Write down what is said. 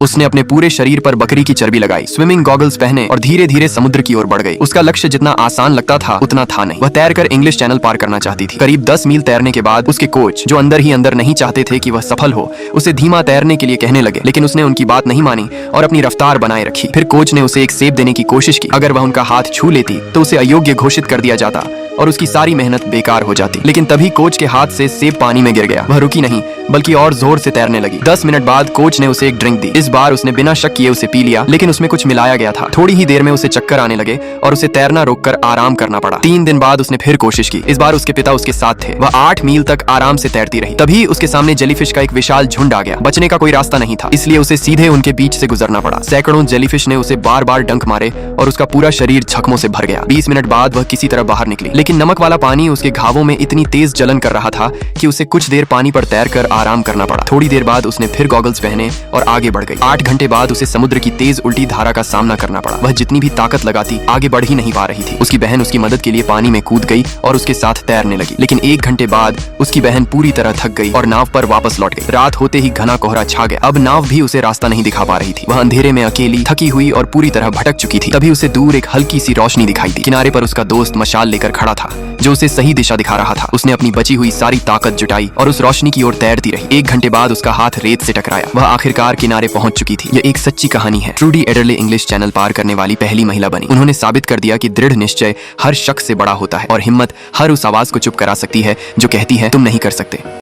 उसने अपने पूरे शरीर पर बकरी की चर्बी लगाई, स्विमिंग गॉगल्स पहने और धीरे धीरे समुद्र की ओर बढ़ गई। उसका लक्ष्य जितना आसान लगता था उतना था नहीं। वह तैरकर इंग्लिश चैनल पार करना चाहती थी। करीब 10 मील तैरने के बाद उसके कोच, जो अंदर ही अंदर नहीं चाहते थे कि वह सफल हो, उसे धीमा तैरने के लिए कहने लगे, लेकिन उसने उनकी बात नहीं मानी और अपनी रफ्तार बनाए रखी। फिर कोच ने उसे एक सेब देने की कोशिश की। अगर वह उनका हाथ छू लेती तो उसे अयोग्य घोषित कर दिया जाता और उसकी सारी मेहनत बेकार हो जाती। लेकिन तभी कोच के हाथ से सेब पानी में गिर गया। वह रुकी नहीं बल्कि और जोर से तैरने लगी। 10 मिनट बाद कोच ने उसे एक ड्रिंक दी। इस बार उसने बिना शक किए उसे पी लिया, लेकिन उसमें कुछ मिलाया गया था। थोड़ी ही देर में उसे चक्कर आने लगे और उसे तैरना रोककर आराम करना पड़ा। 3 दिन बाद उसने फिर कोशिश की। इस बार उसके पिता उसके साथ थे। वह 8 मील तक आराम से तैरती रही। तभी उसके सामने जेलीफिश का एक विशाल झुंड आ गया। बचने का कोई रास्ता नहीं था, इसलिए उसे सीधे उनके बीच से गुजरना पड़ा। सैकड़ों जेलीफिश ने उसे बार बार डंक मारे और उसका पूरा शरीर जख्मों से भर गया। 20 मिनट बाद वह किसी तरह बाहर निकली, लेकिन नमक वाला पानी उसके घावों में इतनी तेज जलन कर रहा था कि उसे कुछ देर पानी पर तैरकर आराम करना पड़ा। थोड़ी देर बाद उसने फिर गॉगल्स पहने और आगे बढ़ गई। 8 घंटे बाद उसे समुद्र की तेज उल्टी धारा का सामना करना पड़ा। वह जितनी भी ताकत लगाती आगे बढ़ ही नहीं पा रही थी। उसकी बहन उसकी मदद के लिए पानी में कूद गई और उसके साथ तैरने लगी, लेकिन 1 घंटे बाद उसकी बहन पूरी तरह थक गई और नाव पर वापस लौट गई। रात होते ही घना कोहरा छा गया। अब नाव भी उसे रास्ता नहीं दिखा पा रही थी। वह अंधेरे में अकेली, थकी हुई और पूरी तरह भटक चुकी थी। तभी उसे दूर एक हल्की सी रोशनी दिखाई दी। किनारे पर उसका दोस्त मशाल लेकर खड़ा था, जो उसे सही दिशा दिखा रहा था। उसने अपनी बची हुई सारी ताकत जुटाई और उस रोशनी की ओर तैरती रही। 1 घंटे बाद उसका हाथ रेत से टकराया। वह आखिरकार किनारे पहुंच चुकी थी। यह एक सच्ची कहानी है। ट्रूडी एडरले इंग्लिश चैनल पार करने वाली पहली महिला बनी। उन्होंने साबित कर दिया कि दृढ़ निश्चय हर शख्स से बड़ा होता है और हिम्मत हर उस आवाज को चुप करा सकती है जो कहती है तुम नहीं कर सकते।